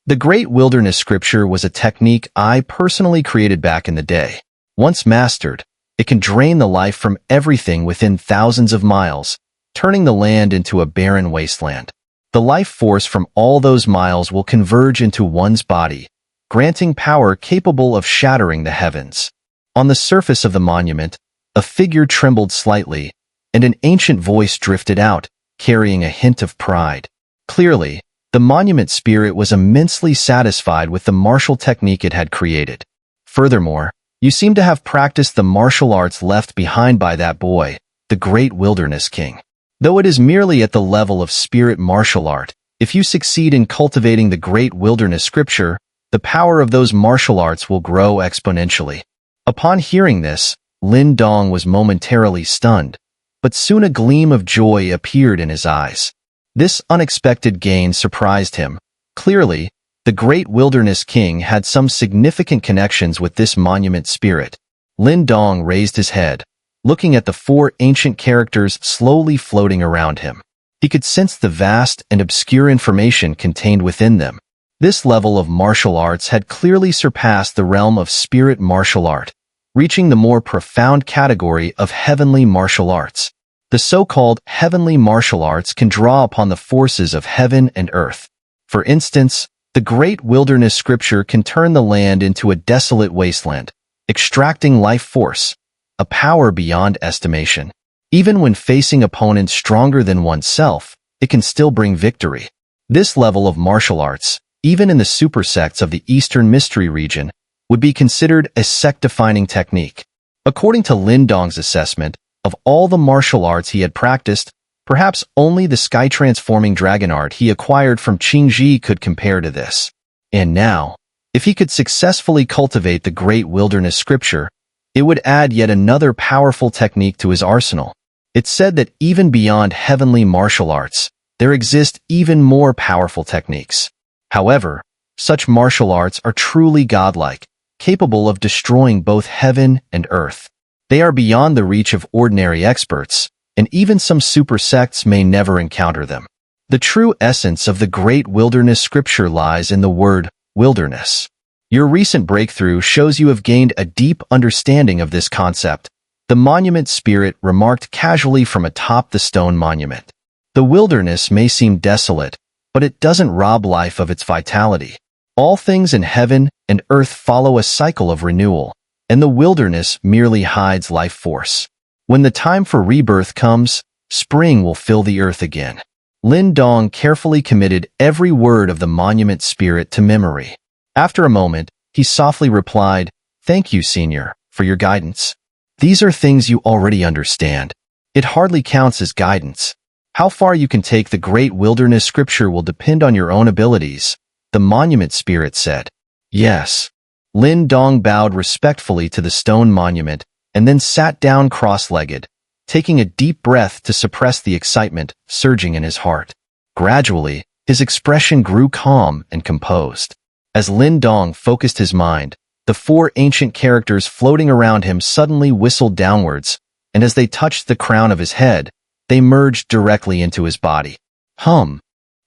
The Great Wilderness Scripture was a technique I personally created back in the day. Once mastered, it can drain the life from everything within thousands of miles, turning the land into a barren wasteland. The life force from all those miles will converge into one's body, granting power capable of shattering the heavens. On the surface of the monument, a figure trembled slightly, and an ancient voice drifted out, carrying a hint of pride. Clearly, the monument spirit was immensely satisfied with the martial technique it had created. Furthermore, you seem to have practiced the martial arts left behind by that boy, the Great Wilderness King. Though it is merely at the level of spirit martial art, if you succeed in cultivating the Great Wilderness Scripture, the power of those martial arts will grow exponentially. Upon hearing this, Lin Dong was momentarily stunned, but soon a gleam of joy appeared in his eyes. This unexpected gain surprised him. Clearly, the Great Wilderness King had some significant connections with this monument spirit. Lin Dong raised his head, looking at the four ancient characters slowly floating around him. He could sense the vast and obscure information contained within them. This level of martial arts had clearly surpassed the realm of spirit martial art, reaching the more profound category of heavenly martial arts. The so-called heavenly martial arts can draw upon the forces of heaven and earth. For instance, the Great Wilderness Scripture can turn the land into a desolate wasteland, extracting life force, a power beyond estimation. Even when facing opponents stronger than oneself, it can still bring victory. This level of martial arts, even in the super sects of the Eastern Mystery region, would be considered a sect-defining technique. According to Lin Dong's assessment, of all the martial arts he had practiced, perhaps only the sky-transforming dragon art he acquired from Qingji could compare to this. And now, if he could successfully cultivate the Great Wilderness Scripture, it would add yet another powerful technique to his arsenal. It's said that even beyond heavenly martial arts, there exist even more powerful techniques. However, such martial arts are truly godlike, capable of destroying both heaven and earth. They are beyond the reach of ordinary experts, and even some super sects may never encounter them. The true essence of the Great Wilderness Scripture lies in the word wilderness. Your recent breakthrough shows you have gained a deep understanding of this concept, the monument spirit remarked casually from atop the stone monument. The wilderness may seem desolate, but it doesn't rob life of its vitality. All things in heaven and earth follow a cycle of renewal, and the wilderness merely hides life force. When the time for rebirth comes, spring will fill the earth again. Lin Dong carefully committed every word of the monument spirit to memory. After a moment, he softly replied, "Thank you, Senior, for your guidance. These are things you already understand. It hardly counts as guidance. How far you can take the Great Wilderness Scripture will depend on your own abilities," the monument spirit said. "Yes." Lin Dong bowed respectfully to the stone monument and then sat down cross-legged, taking a deep breath to suppress the excitement surging in his heart. Gradually, his expression grew calm and composed. As Lin Dong focused his mind, the four ancient characters floating around him suddenly whistled downwards, and as they touched the crown of his head, they merged directly into his body. Hum!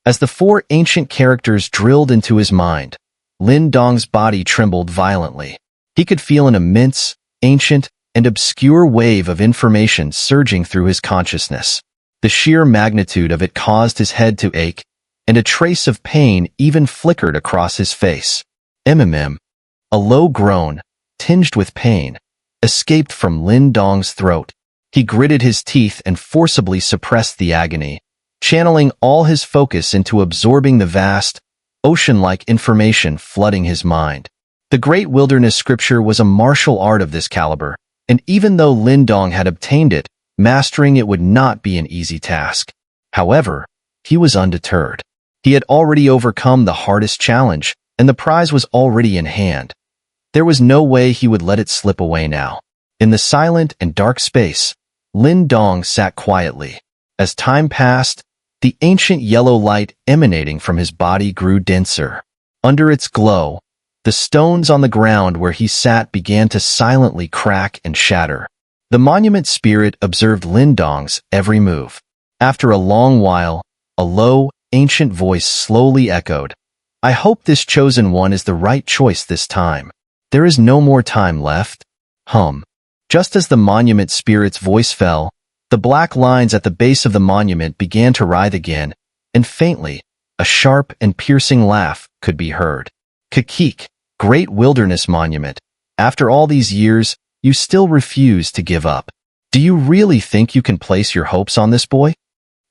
As the four ancient characters drilled into his mind, Lin Dong's body trembled violently. He could feel an immense, ancient, and obscure wave of information surging through his consciousness. The sheer magnitude of it caused his head to ache, and a trace of pain even flickered across his face. A low groan, tinged with pain, escaped from Lin Dong's throat. He gritted his teeth and forcibly suppressed the agony, channeling all his focus into absorbing the vast, ocean-like information flooding his mind. The Great Wilderness Scripture was a martial art of this caliber, and even though Lin Dong had obtained it, mastering it would not be an easy task. However, he was undeterred. He had already overcome the hardest challenge, and the prize was already in hand. There was no way he would let it slip away now. In the silent and dark space, Lin Dong sat quietly. As time passed, the ancient yellow light emanating from his body grew denser. Under its glow, the stones on the ground where he sat began to silently crack and shatter. The monument spirit observed Lin Dong's every move. After a long while, a low, ancient voice slowly echoed, I hope this chosen one is the right choice this time. There is no more time left. Just as the monument spirit's voice fell, the black lines at the base of the monument began to writhe again, and faintly, a sharp and piercing laugh could be heard. Kikik, Great Wilderness Monument, after all these years, you still refuse to give up. Do you really think you can place your hopes on this boy?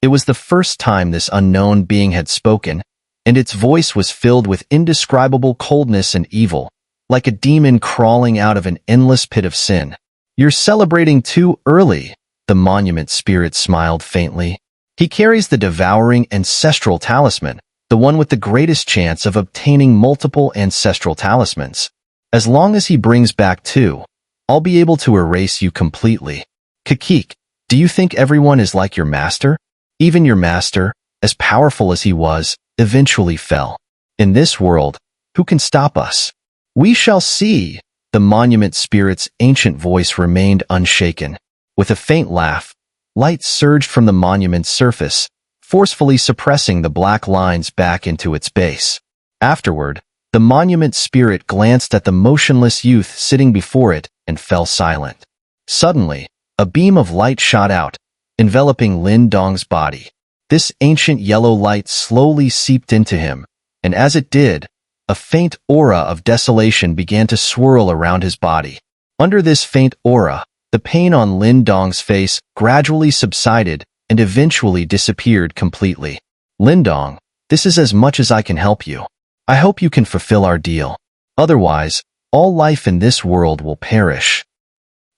It was the first time this unknown being had spoken, and its voice was filled with indescribable coldness and evil, like a demon crawling out of an endless pit of sin. You're celebrating too early, the monument spirit smiled faintly. He carries the devouring ancestral talisman, the one with the greatest chance of obtaining multiple ancestral talismans. As long as he brings back two, I'll be able to erase you completely. Kikik, do you think everyone is like your master? Even your master, as powerful as he was, eventually fell. In this world, who can stop us? We shall see. The monument spirit's ancient voice remained unshaken. With a faint laugh, light surged from the monument's surface, forcefully suppressing the black lines back into its base. Afterward, the monument spirit glanced at the motionless youth sitting before it and fell silent. Suddenly, a beam of light shot out, enveloping Lin Dong's body. This ancient yellow light slowly seeped into him, and as it did, a faint aura of desolation began to swirl around his body. Under this faint aura, the pain on Lin Dong's face gradually subsided and eventually disappeared completely. Lin Dong, this is as much as I can help you. I hope you can fulfill our deal. Otherwise, all life in this world will perish.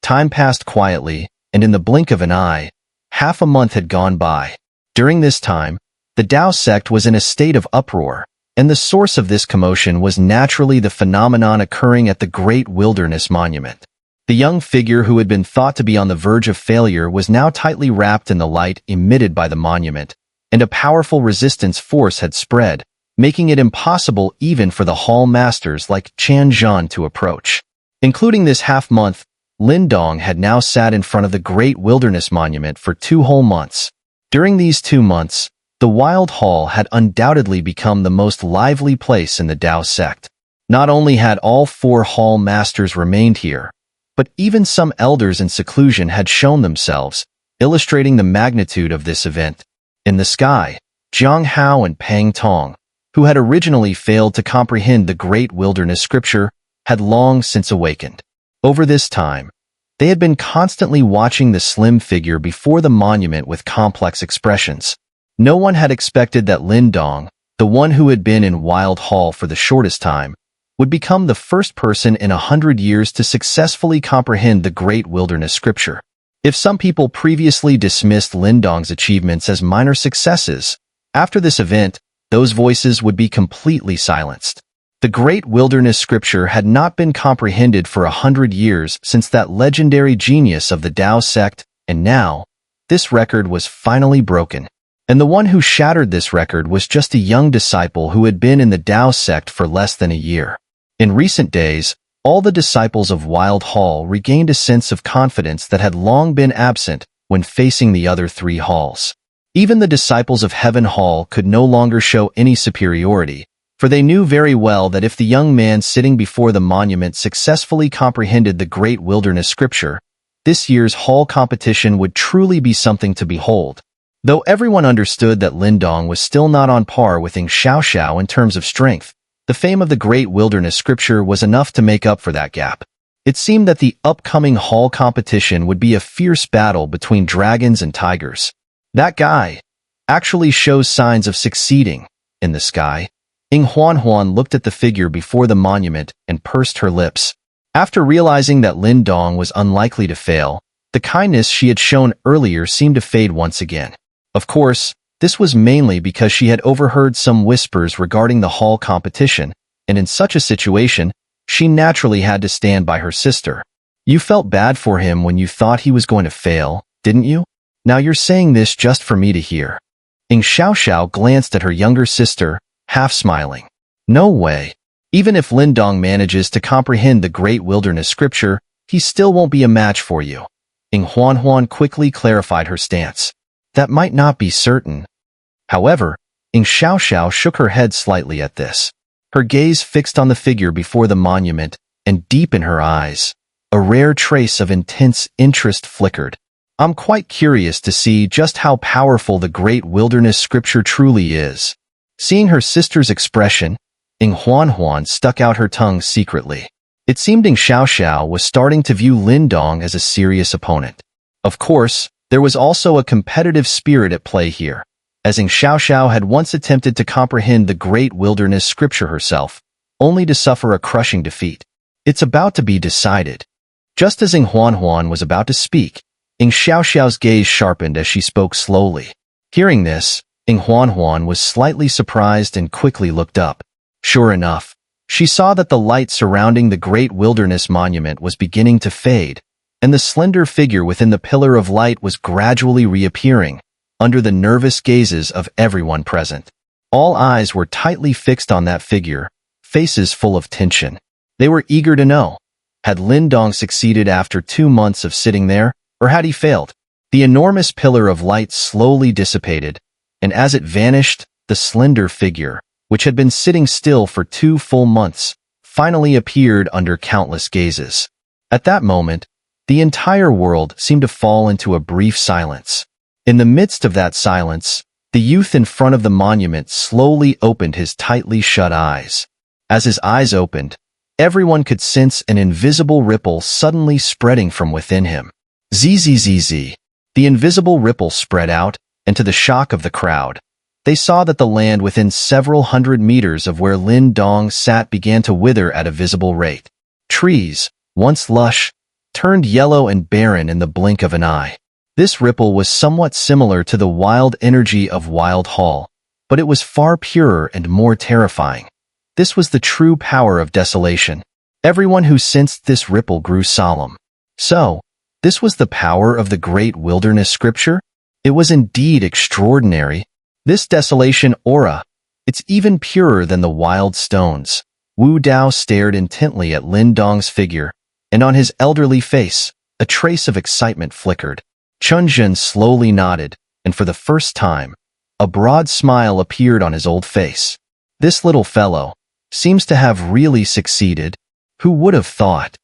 Time passed quietly, and in the blink of an eye, half a month had gone by. During this time, the Tao sect was in a state of uproar, and the source of this commotion was naturally the phenomenon occurring at the Great Wilderness Monument. The young figure who had been thought to be on the verge of failure was now tightly wrapped in the light emitted by the monument, and a powerful resistance force had spread, making it impossible even for the hall masters like Chan Zhan to approach. Including this half-month, Lin Dong had now sat in front of the Great Wilderness Monument for 2 whole months. During these 2 months, the Wild Hall had undoubtedly become the most lively place in the Tao sect. Not only had all 4 hall masters remained here, but even some elders in seclusion had shown themselves, illustrating the magnitude of this event. In the sky, Jiang Hao and Pang Tong, who had originally failed to comprehend the Great Wilderness Scripture, had long since awakened. Over this time, they had been constantly watching the slim figure before the monument with complex expressions. No one had expected that Lin Dong, the one who had been in Wild Hall for the shortest time, would become the first person in 100 years to successfully comprehend the Great Wilderness Scripture. If some people previously dismissed Lin Dong's achievements as minor successes, after this event, those voices would be completely silenced. The Great Wilderness Scripture had not been comprehended for 100 years since that legendary genius of the Tao sect, and now, this record was finally broken. And the one who shattered this record was just a young disciple who had been in the Tao sect for less than a year. In recent days, all the disciples of Wild Hall regained a sense of confidence that had long been absent when facing the other 3 halls. Even the disciples of Heaven Hall could no longer show any superiority, for they knew very well that if the young man sitting before the monument successfully comprehended the Great Wilderness Scripture, this year's hall competition would truly be something to behold. Though everyone understood that Lin Dong was still not on par with EngSubs in terms of strength, the fame of the Great Wilderness Scripture was enough to make up for that gap. It seemed that the upcoming hall competition would be a fierce battle between dragons and tigers. That guy actually shows signs of succeeding. In the sky, Huanhuan looked at the figure before the monument and pursed her lips. After realizing that Lin Dong was unlikely to fail, the kindness she had shown earlier seemed to fade once again. Of course, this was mainly because she had overheard some whispers regarding the hall competition, and in such a situation, she naturally had to stand by her sister. You felt bad for him when you thought he was going to fail, didn't you? Now you're saying this just for me to hear. EngSubs glanced at her younger sister, half smiling. No way. Even if Lin Dong manages to comprehend the Great Wilderness Scripture, he still won't be a match for you. Huanhuan quickly clarified her stance. That might not be certain. However, EngSubs shook her head slightly at this. her gaze fixed on the figure before the monument, and deep in her eyes, a rare trace of intense interest flickered. I'm quite curious to see just how powerful the great wilderness scripture truly is. Seeing her sister's expression, Huanhuan stuck out her tongue secretly. It seemed EngSubs was starting to view Lin Dong as a serious opponent. Of course, there was also a competitive spirit at play here, as EngSubs had once attempted to comprehend the great wilderness scripture herself, only to suffer a crushing defeat. It's about to be decided. Just as Huanhuan was about to speak, EngSubs' gaze sharpened as she spoke slowly. Hearing this, Huanhuan was slightly surprised and quickly looked up. Sure enough, she saw that the light surrounding the great wilderness monument was beginning to fade, and the slender figure within the pillar of light was gradually reappearing, under the nervous gazes of everyone present. All eyes were tightly fixed on that figure, faces full of tension. They were eager to know, had Lin Dong succeeded after 2 months of sitting there, or had he failed? The enormous pillar of light slowly dissipated, and as it vanished, the slender figure, which had been sitting still for 2 full months, finally appeared under countless gazes. At that moment, the entire world seemed to fall into a brief silence. In the midst of that silence, the youth in front of the monument slowly opened his tightly shut eyes. As his eyes opened, everyone could sense an invisible ripple suddenly spreading from within him. Zzz. The invisible ripple spread out, and to the shock of the crowd, they saw that the land within several hundred meters of where Lin Dong sat began to wither at a visible rate. Trees, once lush, turned yellow and barren in the blink of an eye. This ripple was somewhat similar to the wild energy of Wild Hall, but it was far purer and more terrifying. This was the true power of desolation. Everyone who sensed this ripple grew solemn. So, this was the power of the great wilderness scripture? It was indeed extraordinary. This desolation aura, it's even purer than the wild stones. Wu Dao stared intently at Lin Dong's figure, and on his elderly face, a trace of excitement flickered. Chunjun slowly nodded, and for the first time, a broad smile appeared on his old face. This little fellow seems to have really succeeded. Who would have thought?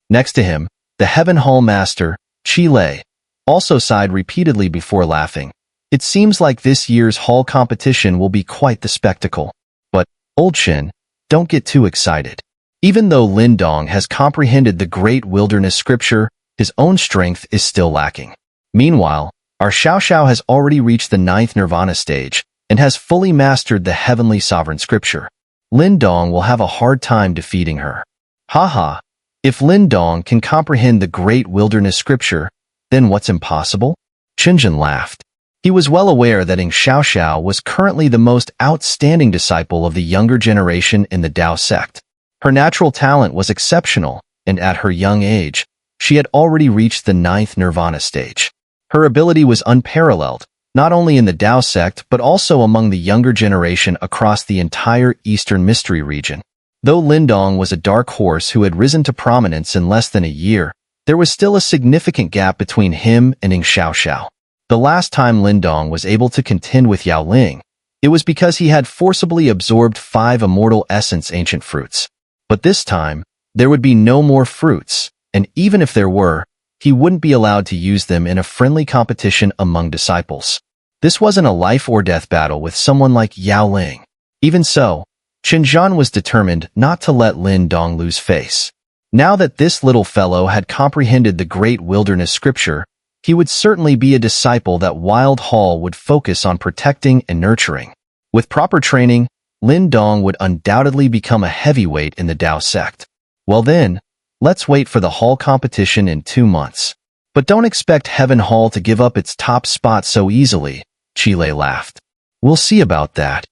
Next to him, the Heaven Hall Master, Qilei, also sighed repeatedly before laughing. It seems like this year's hall competition will be quite the spectacle. But, old Shin, don't get too excited. Even though Lin Dong has comprehended the great wilderness scripture, his own strength is still lacking. Meanwhile, our Xiao has already reached the 9th Nirvana stage and has fully mastered the heavenly sovereign scripture. Lin Dong will have a hard time defeating her. Haha, if Lin Dong can comprehend the great wilderness scripture, then what's impossible? Chunjun laughed. He was well aware that EngSubs was currently the most outstanding disciple of the younger generation in the Dao sect. Her natural talent was exceptional, and at her young age, she had already reached the 9th Nirvana stage. Her ability was unparalleled, not only in the Dao sect but also among the younger generation across the entire Eastern Mystery region. Though Lin Dong was a dark horse who had risen to prominence in less than a year, there was still a significant gap between him and EngSubs. The last time Lin Dong was able to contend with Yao Ling, it was because he had forcibly absorbed 5 immortal essence ancient fruits. But this time, there would be no more fruits, and even if there were, he wouldn't be allowed to use them in a friendly competition among disciples. This wasn't a life-or-death battle with someone like Yao Ling. Even so, Chunjun was determined not to let Lin Dong lose face. Now that this little fellow had comprehended the great wilderness scripture, he would certainly be a disciple that Wild Hall would focus on protecting and nurturing. With proper training, Lin Dong would undoubtedly become a heavyweight in the Dao sect. Well then, let's wait for the hall competition in 2 months. But don't expect Heaven Hall to give up its top spot so easily, Qilei laughed. We'll see about that.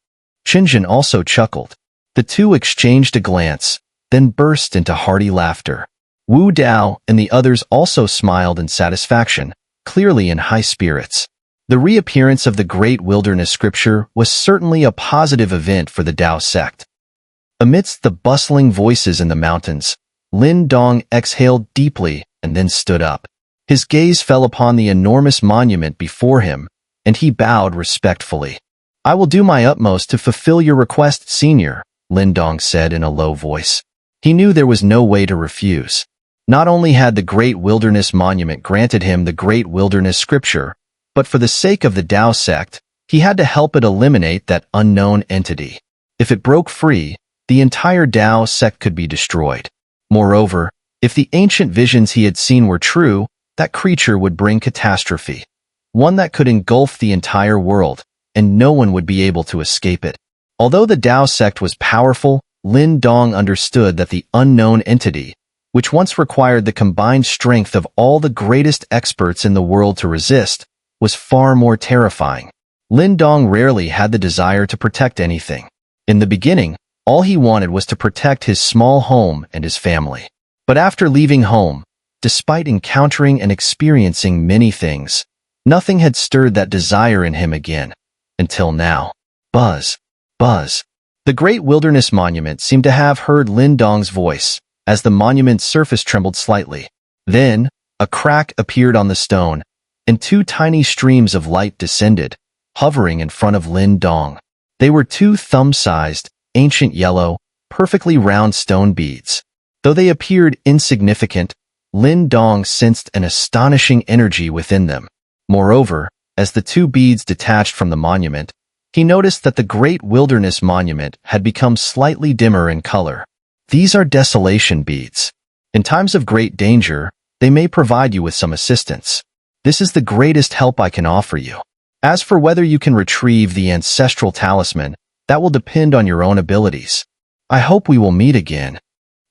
Chunjun also chuckled. The two exchanged a glance, then burst into hearty laughter. Wu Dao and the others also smiled in satisfaction, clearly in high spirits. The reappearance of the great wilderness scripture was certainly a positive event for the Dao sect. Amidst the bustling voices in the mountains, Lin Dong exhaled deeply and then stood up. His gaze fell upon the enormous monument before him, and he bowed respectfully. I will do my utmost to fulfill your request, Senior, Lin Dong said in a low voice. He knew there was no way to refuse. Not only had the Great Wilderness Monument granted him the Great Wilderness Scripture, but for the sake of the Tao sect, he had to help it eliminate that unknown entity. If it broke free, the entire Tao sect could be destroyed. Moreover, if the ancient visions he had seen were true, that creature would bring catastrophe. One that could engulf the entire world, and no one would be able to escape it. Although the Tao sect was powerful, Lin Dong understood that the unknown entity, which once required the combined strength of all the greatest experts in the world to resist, was far more terrifying. Lin Dong rarely had the desire to protect anything. In the beginning, all he wanted was to protect his small home and his family. But after leaving home, despite encountering and experiencing many things, nothing had stirred that desire in him again. Until now. Buzz. Buzz. The Great Wilderness Monument seemed to have heard Lin Dong's voice, as the monument's surface trembled slightly. Then, a crack appeared on the stone, and two tiny streams of light descended, hovering in front of Lin Dong. They were two thumb-sized, ancient yellow, perfectly round stone beads. Though they appeared insignificant, Lin Dong sensed an astonishing energy within them. Moreover, as the two beads detached from the monument, he noticed that the Great Wilderness Monument had become slightly dimmer in color. These are desolation beads. In times of great danger, they may provide you with some assistance. This is the greatest help I can offer you. As for whether you can retrieve the ancestral talisman, that will depend on your own abilities. I hope we will meet again.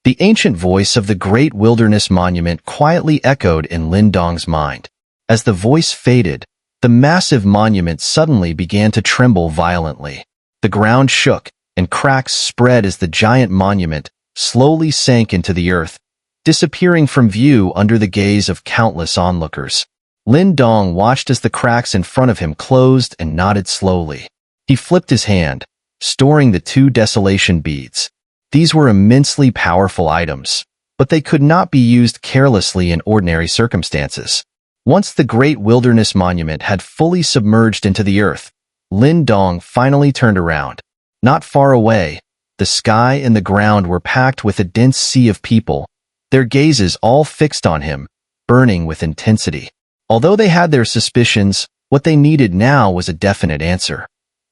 The ancient voice of the Great Wilderness Monument quietly echoed in Lin Dong's mind. As the voice faded, the massive monument suddenly began to tremble violently. The ground shook, and cracks spread as the giant monument slowly sank into the earth, disappearing from view under the gaze of countless onlookers. Lin Dong watched as the cracks in front of him closed and nodded slowly. He flipped his hand, storing the two desolation beads. These were immensely powerful items, but they could not be used carelessly in ordinary circumstances. Once the Great Wilderness Monument had fully submerged into the earth, Lin Dong finally turned around. Not far away, the sky and the ground were packed with a dense sea of people, their gazes all fixed on him, burning with intensity. Although they had their suspicions, what they needed now was a definite answer.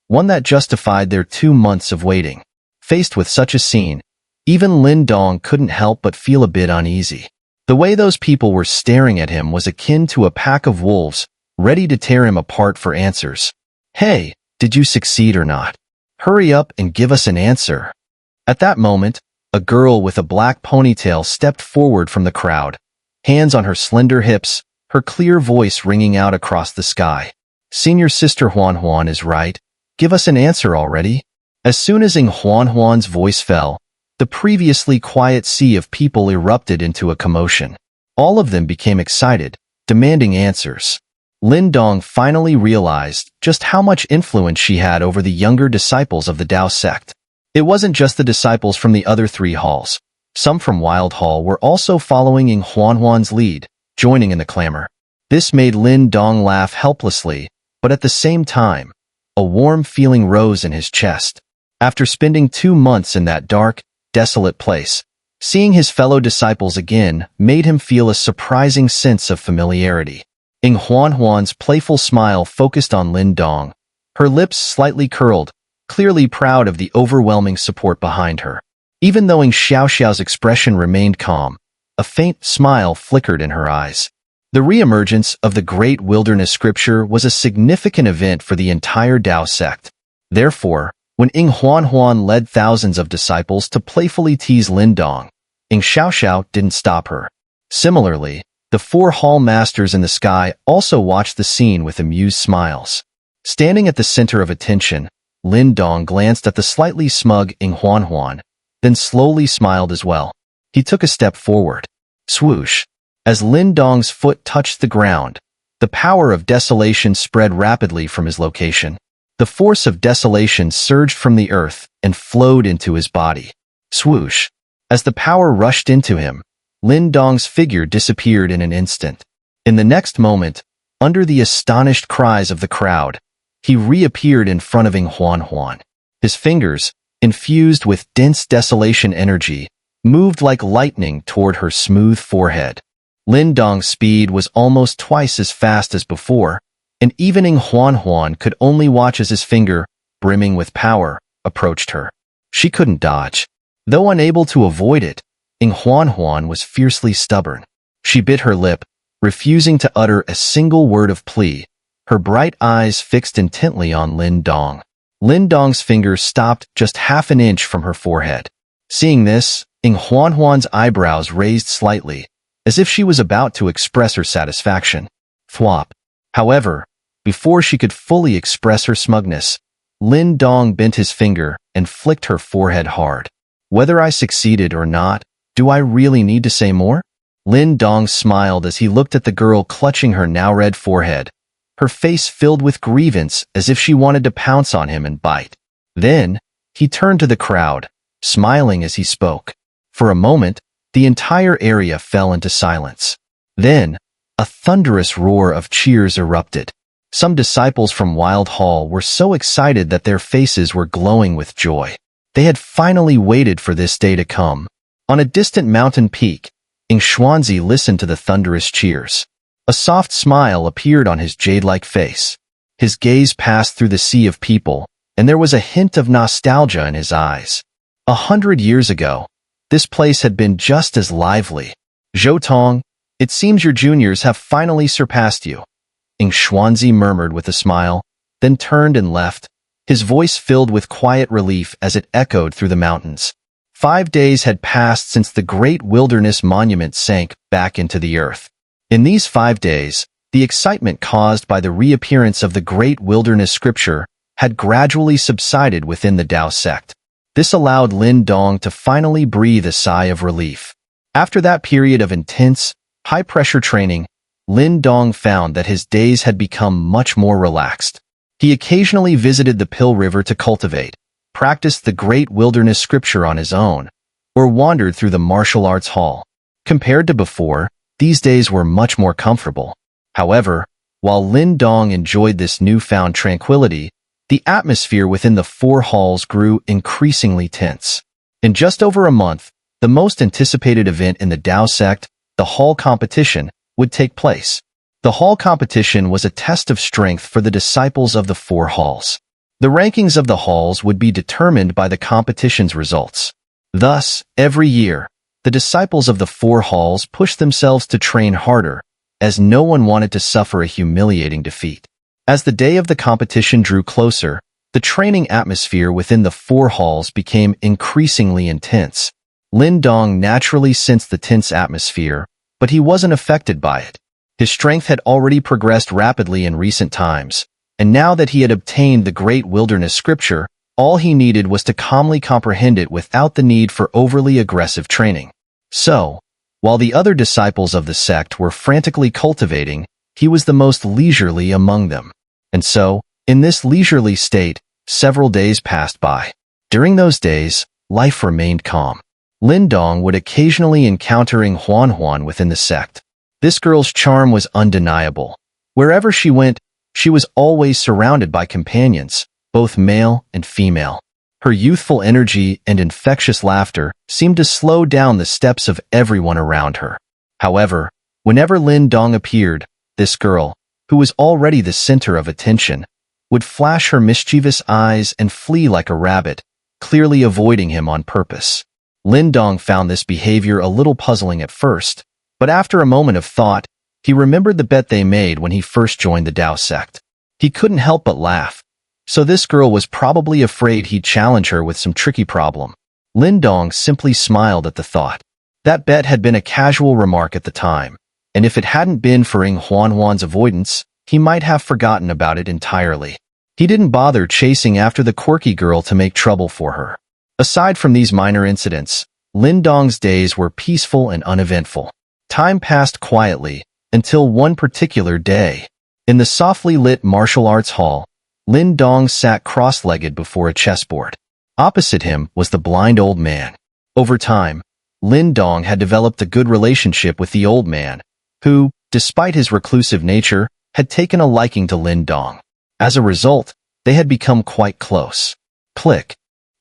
One that justified their 2 months of waiting. Faced with such a scene, even Lin Dong couldn't help but feel a bit uneasy. The way those people were staring at him was akin to a pack of wolves, ready to tear him apart for answers. Hey, did you succeed or not? Hurry up and give us an answer. At that moment, a girl with a black ponytail stepped forward from the crowd, hands on her slender hips, her clear voice ringing out across the sky. Senior Sister Huanhuan is right. Give us an answer already. As soon as Huanhuan's voice fell, the previously quiet sea of people erupted into a commotion. All of them became excited, demanding answers. Lin Dong finally realized just how much influence she had over the younger disciples of the Tao sect. It wasn't just the disciples from the other 3 halls. Some from Wild Hall were also following Huanhuan's lead, joining in the clamor. This made Lin Dong laugh helplessly, but at the same time, a warm feeling rose in his chest. After spending 2 months in that dark, desolate place, seeing his fellow disciples again made him feel a surprising sense of familiarity. Huanhuan's playful smile focused on Lin Dong, her lips slightly curled, clearly proud of the overwhelming support behind her. Even though Xiaoxiao's expression remained calm, a faint smile flickered in her eyes. The reemergence of the Great Wilderness Scripture was a significant event for the entire Tao sect. Therefore, when Huanhuan led thousands of disciples to playfully tease Lin Dong, Xiaoxiao didn't stop her. Similarly, the 4 hall masters in the sky also watched the scene with amused smiles. Standing at the center of attention, Lin Dong glanced at the slightly smug Huanhuan, then slowly smiled as well. He took a step forward. Swoosh. As Lin Dong's foot touched the ground, the power of desolation spread rapidly from his location. The force of desolation surged from the earth and flowed into his body. Swoosh. As the power rushed into him, Lin Dong's figure disappeared in an instant. In the next moment, under the astonished cries of the crowd, he reappeared in front of Huanhuan. His fingers, infused with dense desolation energy, moved like lightning toward her smooth forehead. Lin Dong's speed was almost twice as fast as before, and even Huanhuan could only watch as his finger, brimming with power, approached her. She couldn't dodge. Though unable to avoid it, Huanhuan was fiercely stubborn. She bit her lip, refusing to utter a single word of plea, her bright eyes fixed intently on Lin Dong. Lin Dong's finger stopped just half an inch from her forehead. Seeing this, Huanhuan's eyebrows raised slightly, as if she was about to express her satisfaction. Thwop. However, before she could fully express her smugness, Lin Dong bent his finger and flicked her forehead hard. Whether I succeeded or not, do I really need to say more? Lin Dong smiled as he looked at the girl clutching her now red forehead, her face filled with grievance as if she wanted to pounce on him and bite. Then, he turned to the crowd, smiling as he spoke. For a moment, the entire area fell into silence. Then, a thunderous roar of cheers erupted. Some disciples from Wild Hall were so excited that their faces were glowing with joy. They had finally waited for this day to come. On a distant mountain peak, EngSubs listened to the thunderous cheers. A soft smile appeared on his jade-like face. His gaze passed through the sea of people, and there was a hint of nostalgia in his eyes. 100 years ago, this place had been just as lively. Zhou Tong, it seems your juniors have finally surpassed you. EngSubs murmured with a smile, then turned and left, his voice filled with quiet relief as it echoed through the mountains. 5 days had passed since the great wilderness monument sank back into the earth. In these 5 days, the excitement caused by the reappearance of the great wilderness scripture had gradually subsided within the Dao sect. This allowed Lin Dong to finally breathe a sigh of relief. After that period of intense, high-pressure training, Lin Dong found that his days had become much more relaxed. He occasionally visited the Pill River to cultivate, practiced the great wilderness scripture on his own, or wandered through the martial arts hall. Compared to before, these days were much more comfortable. However, while Lin Dong enjoyed this newfound tranquility, the atmosphere within the 4 halls grew increasingly tense. In just over a month, the most anticipated event in the Dao sect, the hall competition, would take place. The hall competition was a test of strength for the disciples of the 4 halls. The rankings of the halls would be determined by the competition's results. Thus, every year, the disciples of the 4 halls pushed themselves to train harder, as no one wanted to suffer a humiliating defeat. As the day of the competition drew closer, the training atmosphere within the 4 halls became increasingly intense. Lin Dong naturally sensed the tense atmosphere, but he wasn't affected by it. His strength had already progressed rapidly in recent times, and now that he had obtained the great wilderness scripture, all he needed was to calmly comprehend it without the need for overly aggressive training. So, while the other disciples of the sect were frantically cultivating, he was the most leisurely among them. And so, in this leisurely state, several days passed by. During those days, life remained calm. Lin Dong would occasionally encounter Huanhuan within the sect. This girl's charm was undeniable. Wherever she went, she was always surrounded by companions, both male and female. Her youthful energy and infectious laughter seemed to slow down the steps of everyone around her. However, whenever Lin Dong appeared, this girl, who was already the center of attention, would flash her mischievous eyes and flee like a rabbit, clearly avoiding him on purpose. Lin Dong found this behavior a little puzzling at first, but after a moment of thought, he remembered the bet they made when he first joined the Dao sect. He couldn't help but laugh. So this girl was probably afraid he'd challenge her with some tricky problem. Lin Dong simply smiled at the thought. That bet had been a casual remark at the time, and if it hadn't been for Huanhuan's avoidance, he might have forgotten about it entirely. He didn't bother chasing after the quirky girl to make trouble for her. Aside from these minor incidents, Lin Dong's days were peaceful and uneventful. Time passed quietly, until one particular day. In the softly lit martial arts hall, Lin Dong sat cross-legged before a chessboard. Opposite him was the blind old man. Over time, Lin Dong had developed a good relationship with the old man, who, despite his reclusive nature, had taken a liking to Lin Dong. As a result, they had become quite close. Click.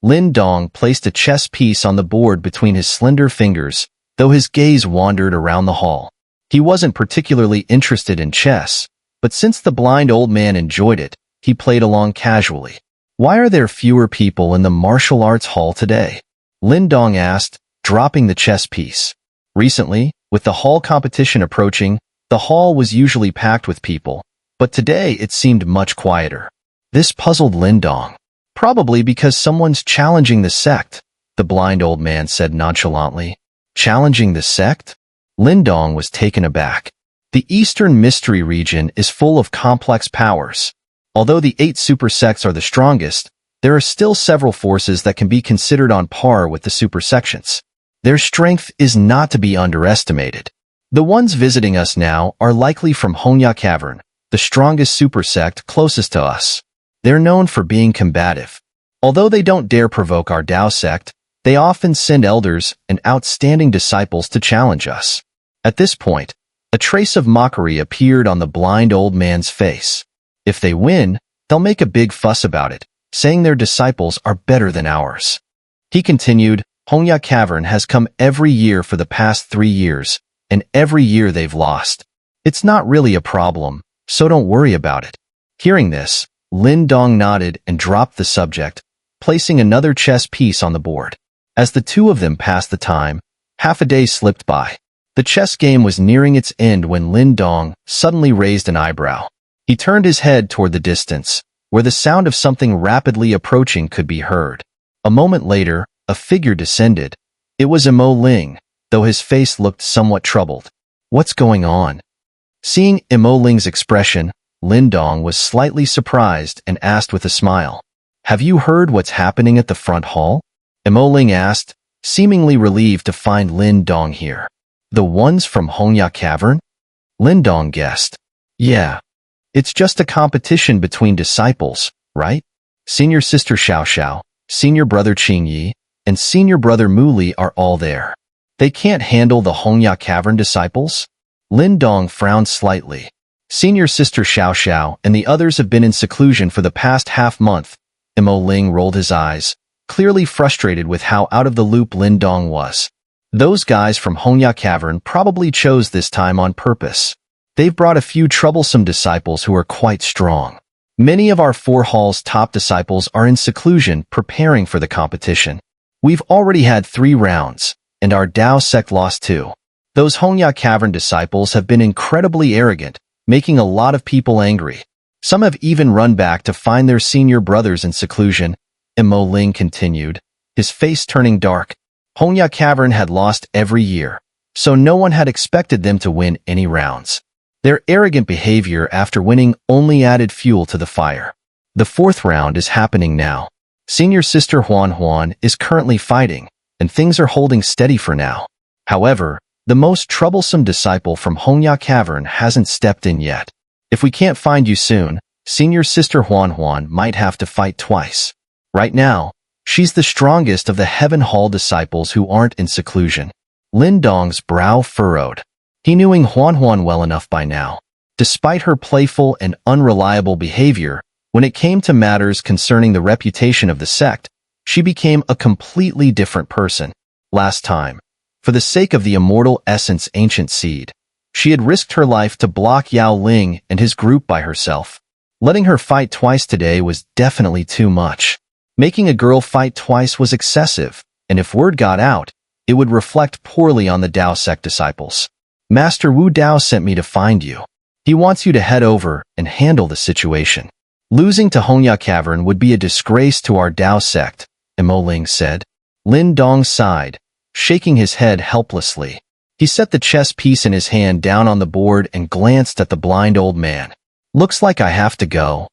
Lin Dong placed a chess piece on the board between his slender fingers, though his gaze wandered around the hall. He wasn't particularly interested in chess, but since the blind old man enjoyed it, he played along casually. "Why are there fewer people in the martial arts hall today?" Lin Dong asked, dropping the chess piece. Recently, with the hall competition approaching, the hall was usually packed with people, but today it seemed much quieter. This puzzled Lin Dong. "Probably because someone's challenging the sect," the blind old man said nonchalantly. "Challenging the sect?" Lin Dong was taken aback. The Eastern Mystery region is full of complex powers. Although the 8 super sects are the strongest, there are still several forces that can be considered on par with the super sections. Their strength is not to be underestimated. The ones visiting us now are likely from Hongya Cavern, the strongest super sect closest to us. They're known for being combative. Although they don't dare provoke our Tao sect, they often send elders and outstanding disciples to challenge us. At this point, a trace of mockery appeared on the blind old man's face. If they win, they'll make a big fuss about it, saying their disciples are better than ours. He continued, "Hongya Cavern has come every year for the past 3 years, and every year they've lost. It's not really a problem, so don't worry about it." Hearing this, Lin Dong nodded and dropped the subject, placing another chess piece on the board. As the two of them passed the time, half a day slipped by. The chess game was nearing its end when Lin Dong suddenly raised an eyebrow. He turned his head toward the distance, where the sound of something rapidly approaching could be heard. A moment later, a figure descended. It was Imo Ling, though his face looked somewhat troubled. "What's going on?" Seeing Imo Ling's expression, Lin Dong was slightly surprised and asked with a smile, "Have you heard what's happening at the front hall?" Imo Ling asked, seemingly relieved to find Lin Dong here. "The ones from Hongya Cavern?" Lin Dong guessed. "Yeah. It's just a competition between disciples, right? Senior sister Xiao Xiao, senior brother Qing Yi, and senior brother Mu Li are all there. They can't handle the Hongya Cavern disciples?" Lin Dong frowned slightly. "Senior sister Xiao Xiao and the others have been in seclusion for the past half-month." Imo Ling rolled his eyes, clearly frustrated with how out of the loop Lin Dong was. "Those guys from Hongya Cavern probably chose this time on purpose. They've brought a few troublesome disciples who are quite strong. Many of our 4 hall's top disciples are in seclusion preparing for the competition. We've already had 3 rounds, and our Tao sect lost 2. Those Hongya Cavern disciples have been incredibly arrogant, making a lot of people angry. Some have even run back to find their senior brothers in seclusion," Imo Ling continued, his face turning dark. Hongya Cavern had lost every year, so no one had expected them to win any rounds. Their arrogant behavior after winning only added fuel to the fire. The 4th round is happening now. Senior sister Huanhuan is currently fighting, and things are holding steady for now. However, the most troublesome disciple from Hongya Cavern hasn't stepped in yet. If we can't find you soon, senior sister Huanhuan might have to fight twice. Right now, she's the strongest of the Heaven Hall disciples who aren't in seclusion." Lin Dong's brow furrowed. He knew Huanhuan well enough by now. Despite her playful and unreliable behavior, when it came to matters concerning the reputation of the sect, she became a completely different person. Last time, for the sake of the immortal essence ancient seed, she had risked her life to block Yao Ling and his group by herself. Letting her fight twice today was definitely too much. Making a girl fight twice was excessive, and if word got out, it would reflect poorly on the Tao sect disciples. "Master Wu Dao sent me to find you. He wants you to head over and handle the situation. Losing to Hongya Cavern would be a disgrace to our Tao sect," Imo Ling said. Lin Dong sighed, shaking his head helplessly. He set the chess piece in his hand down on the board and glanced at the blind old man. "Looks like I have to go.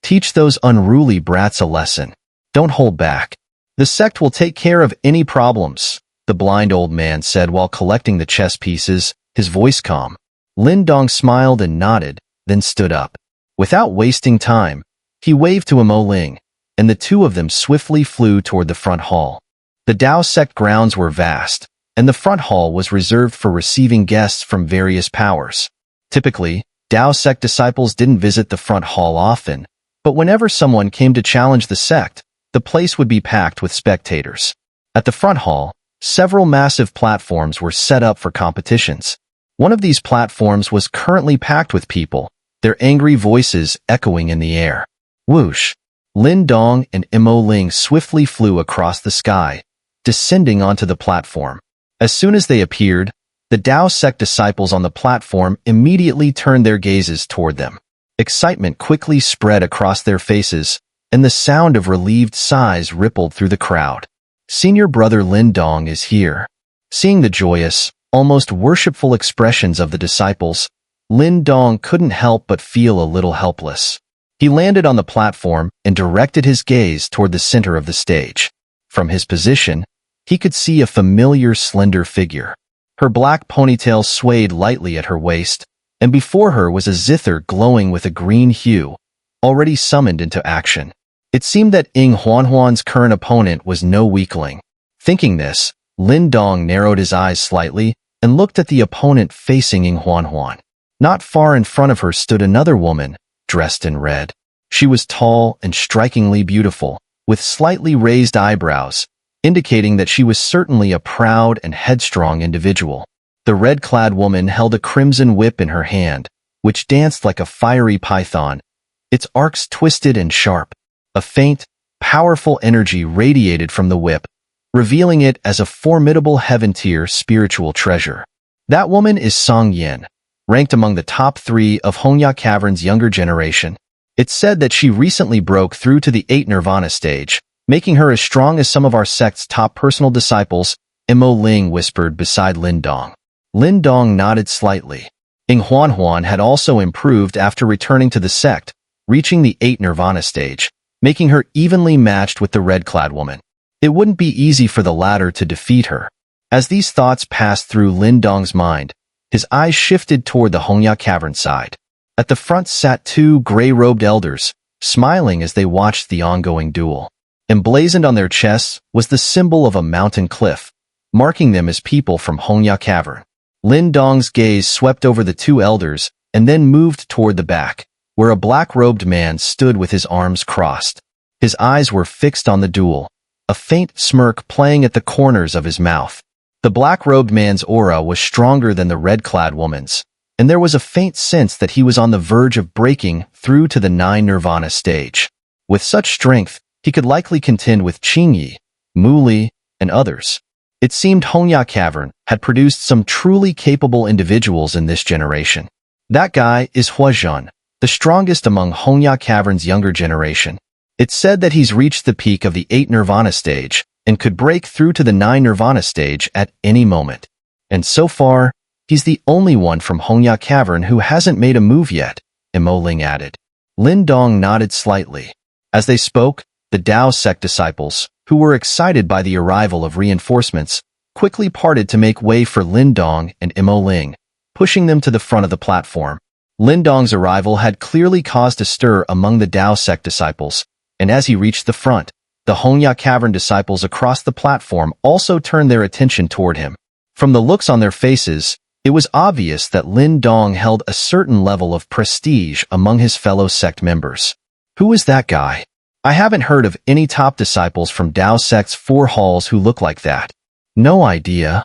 Teach those unruly brats a lesson. Don't hold back. The sect will take care of any problems," the blind old man said while collecting the chess pieces, his voice calm. Lin Dong smiled and nodded, then stood up. Without wasting time, he waved to Imo Ling, and the two of them swiftly flew toward the front hall. The Tao sect grounds were vast, and the front hall was reserved for receiving guests from various powers. Typically, Tao sect disciples didn't visit the front hall often, but whenever someone came to challenge the sect, the place would be packed with spectators. At the front hall, several massive platforms were set up for competitions. One of these platforms was currently packed with people, their angry voices echoing in the air. Whoosh! Lin Dong and Ling swiftly flew across the sky, descending onto the platform. As soon as they appeared, the Dao Sect disciples on the platform immediately turned their gazes toward them. Excitement quickly spread across their faces, and the sound of relieved sighs rippled through the crowd. Senior brother Lin Dong is here. Seeing the joyous, almost worshipful expressions of the disciples, Lin Dong couldn't help but feel a little helpless. He landed on the platform and directed his gaze toward the center of the stage. From his position, he could see a familiar slender figure. Her black ponytail swayed lightly at her waist, and before her was a zither glowing with a green hue, already summoned into action. It seemed that Huanhuan's current opponent was no weakling. Thinking this, Lin Dong narrowed his eyes slightly and looked at the opponent facing Huanhuan. Not far in front of her stood another woman, dressed in red. She was tall and strikingly beautiful, with slightly raised eyebrows, indicating that she was certainly a proud and headstrong individual. The red-clad woman held a crimson whip in her hand, which danced like a fiery python, its arcs twisted and sharp. A faint, powerful energy radiated from the whip, revealing it as a formidable heaven-tier spiritual treasure. That woman is Song Yin, ranked among the top 3 of Hongya Cavern's younger generation. It's said that she recently broke through to the 8 Nirvana stage, making her as strong as some of our sect's top personal disciples, Ling whispered beside Lin Dong. Lin Dong nodded slightly. Huanhuan had also improved after returning to the sect, reaching the 8 Nirvana stage, making her evenly matched with the red-clad woman. It wouldn't be easy for the latter to defeat her. As these thoughts passed through Lin Dong's mind, his eyes shifted toward the Hongya Cavern side. At the front sat 2 gray-robed elders, smiling as they watched the ongoing duel. Emblazoned on their chests was the symbol of a mountain cliff, marking them as people from Hongya Cavern. Lin Dong's gaze swept over the 2 elders and then moved toward the back, where a black-robed man stood with his arms crossed. His eyes were fixed on the duel, a faint smirk playing at the corners of his mouth. The black-robed man's aura was stronger than the red-clad woman's, and there was a faint sense that he was on the verge of breaking through to the 9 Nirvana stage. With such strength, he could likely contend with Qingyi, Muli, and others. It seemed Hongya Cavern had produced some truly capable individuals in this generation. That guy is Huanhuan, the strongest among Hongya Cavern's younger generation. It's said that he's reached the peak of the 8 Nirvana stage and could break through to the 9 Nirvana stage at any moment. And so far, he's the only one from Hongya Cavern who hasn't made a move yet, Ling added. Lin Dong nodded slightly. As they spoke, the Dao Sect disciples, who were excited by the arrival of reinforcements, quickly parted to make way for Lin Dong and Ling, pushing them to the front of the platform. Lin Dong's arrival had clearly caused a stir among the Dao Sect disciples, and as he reached the front, the Hongya Cavern disciples across the platform also turned their attention toward him. From the looks on their faces, it was obvious that Lin Dong held a certain level of prestige among his fellow sect members. Who is that guy? I haven't heard of any top disciples from Dao Sect's 4 halls who look like that. No idea.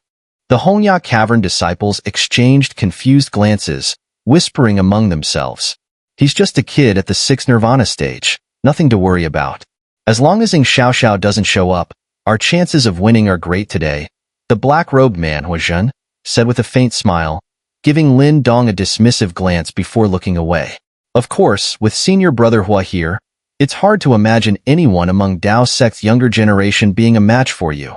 The Hongya Cavern disciples exchanged confused glances, whispering among themselves. He's just a kid at the 6 Nirvana stage, nothing to worry about. As long as EngSubs doesn't show up, our chances of winning are great today, the black-robed man, Huanhuan, said with a faint smile, giving Lin Dong a dismissive glance before looking away. Of course, with senior brother Hua here, it's hard to imagine anyone among Dao Sect's younger generation being a match for you.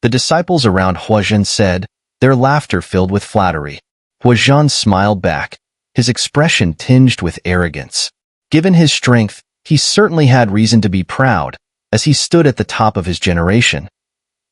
The disciples around Huanhuan said, their laughter filled with flattery. Huanhuan smiled back, his expression tinged with arrogance. Given his strength, he certainly had reason to be proud, as he stood at the top of his generation.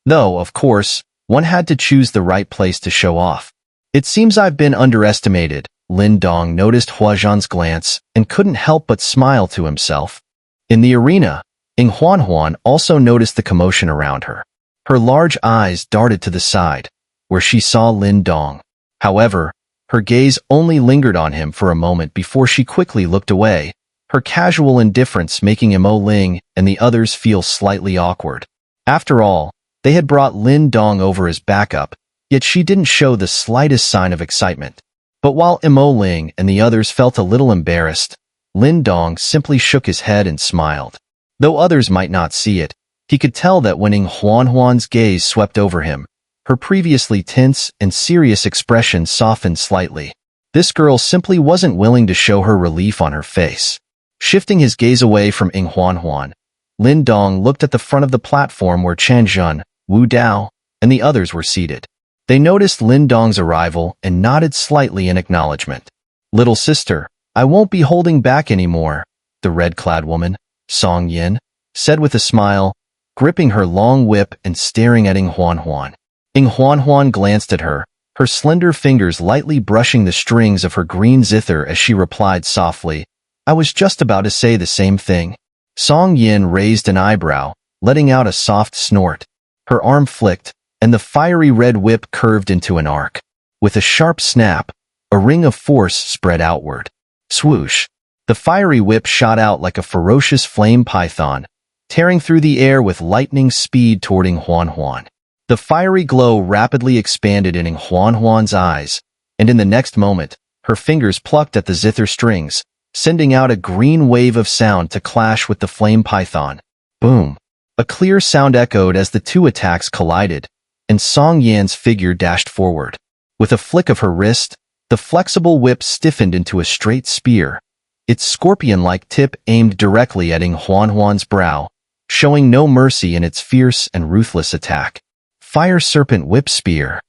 Though, of course, one had to choose the right place to show off. It seems I've been underestimated. Lin Dong noticed Huanhuan's glance and couldn't help but smile to himself. In the arena, Huanhuan also noticed the commotion around her. Her large eyes darted to the side, where she saw Lin Dong. However, her gaze only lingered on him for a moment before she quickly looked away, her casual indifference making Ling and the others feel slightly awkward. After all, they had brought Lin Dong over as backup, yet she didn't show the slightest sign of excitement. But while Ling and the others felt a little embarrassed, Lin Dong simply shook his head and smiled. Though others might not see it, he could tell that when Huanhuan's gaze swept over him, her previously tense and serious expression softened slightly. This girl simply wasn't willing to show her relief on her face. Shifting his gaze away from Huanhuan, Lin Dong looked at the front of the platform where Chen Zhen, Wu Dao, and the others were seated. They noticed Lin Dong's arrival and nodded slightly in acknowledgement. "Little sister, I won't be holding back anymore," the red-clad woman, Song Yin, said with a smile, gripping her long whip and staring at Huanhuan. Huanhuan glanced at her, her slender fingers lightly brushing the strings of her green zither as she replied softly, "I was just about to say the same thing." Song Yin raised an eyebrow, letting out a soft snort. Her arm flicked, and the fiery red whip curved into an arc. With a sharp snap, a ring of force spread outward. Swoosh! The fiery whip shot out like a ferocious flame python, tearing through the air with lightning speed toward Huanhuan. The fiery glow rapidly expanded in Huanhuan's eyes, and in the next moment, her fingers plucked at the zither strings, sending out a green wave of sound to clash with the flame python. Boom! A clear sound echoed as the two attacks collided, and Song Yan's figure dashed forward. With a flick of her wrist, the flexible whip stiffened into a straight spear, its scorpion-like tip aimed directly at Huanhuan's brow, showing no mercy in its fierce and ruthless attack. Fire Serpent Whip Spear.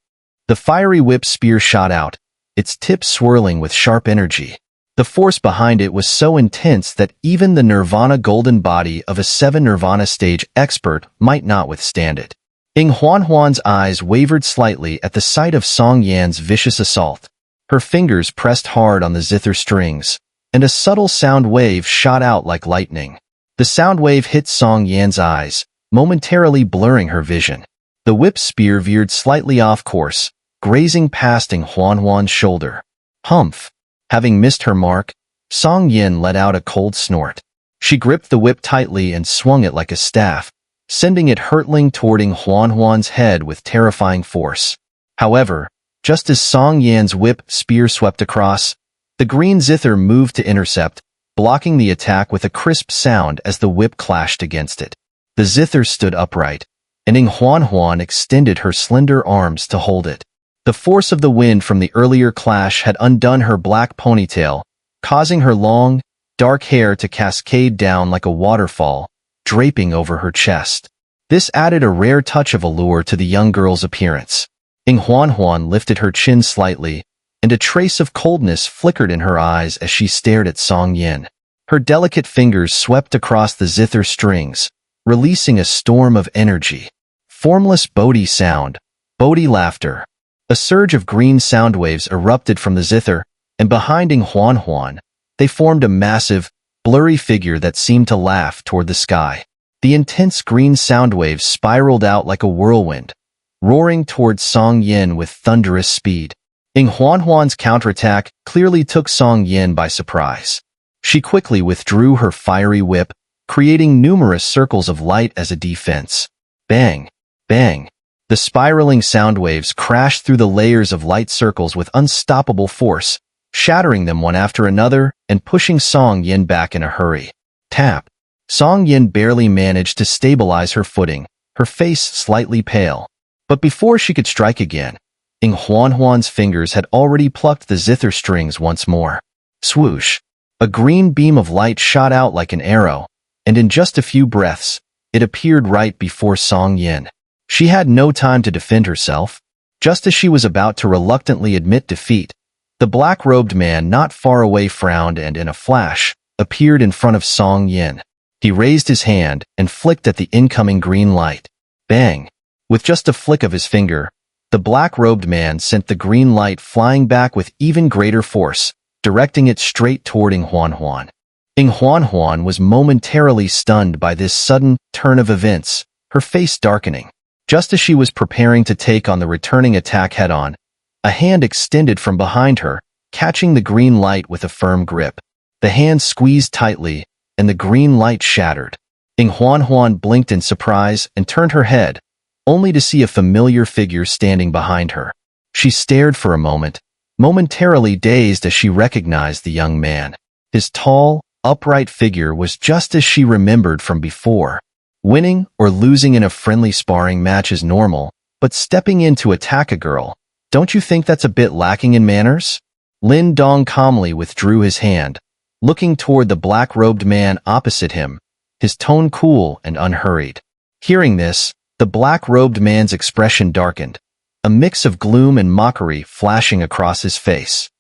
The fiery whip spear shot out, its tip swirling with sharp energy. The force behind it was so intense that even the Nirvana golden body of a 7 Nirvana stage expert might not withstand it. Huanhuan's eyes wavered slightly at the sight of Song Yan's vicious assault. Her fingers pressed hard on the zither strings, and a subtle sound wave shot out like lightning. The sound wave hit Song Yan's eyes, momentarily blurring her vision. The whip spear veered slightly off course, grazing past Huanhuan's shoulder. Humph! Having missed her mark, Song Yin let out a cold snort. She gripped the whip tightly and swung it like a staff, sending it hurtling toward Huanhuan's head with terrifying force. However, just as Song Yan's whip spear swept across, the green zither moved to intercept, blocking the attack with a crisp sound as the whip clashed against it. The zither stood upright, and Huanhuan extended her slender arms to hold it. The force of the wind from the earlier clash had undone her black ponytail, causing her long, dark hair to cascade down like a waterfall, draping over her chest. This added a rare touch of allure to the young girl's appearance. Huanhuan lifted her chin slightly, and a trace of coldness flickered in her eyes as she stared at Song Yin. Her delicate fingers swept across the zither strings, releasing a storm of energy. Formless Bodhi sound, Bodhi laughter. A surge of green sound waves erupted from the zither, and behind Huanhuan, they formed a massive, blurry figure that seemed to laugh toward the sky. The intense green sound waves spiraled out like a whirlwind, roaring toward Song Yin with thunderous speed. Huanhuan's counterattack clearly took Song Yin by surprise. She quickly withdrew her fiery whip, creating numerous circles of light as a defense. Bang! Bang! The spiraling sound waves crashed through the layers of light circles with unstoppable force, shattering them one after another and pushing Song Yin back in a hurry. Tap! Song Yin barely managed to stabilize her footing, her face slightly pale. But before she could strike again, Huanhuan's fingers had already plucked the zither strings once more. Swoosh! A green beam of light shot out like an arrow, and in just a few breaths, it appeared right before Song Yin. She had no time to defend herself. Just as she was about to reluctantly admit defeat, the black-robed man not far away frowned and, in a flash, appeared in front of Song Yin. He raised his hand and flicked at the incoming green light. Bang! With just a flick of his finger, the black-robed man sent the green light flying back with even greater force, directing it straight toward Huanhuan. Huanhuan was momentarily stunned by this sudden turn of events, her face darkening. Just as she was preparing to take on the returning attack head-on, a hand extended from behind her, catching the green light with a firm grip. The hand squeezed tightly, and the green light shattered. Huanhuan blinked in surprise and turned her head, only to see a familiar figure standing behind her. She stared for a moment, momentarily dazed as she recognized the young man. His tall, upright figure was just as she remembered from before. Winning or losing in a friendly sparring match is normal, but stepping in to attack a girl, don't you think that's a bit lacking in manners? Lin Dong calmly withdrew his hand, looking toward the black-robed man opposite him, his tone cool and unhurried. Hearing this, the black-robed man's expression darkened, a mix of gloom and mockery flashing across his face.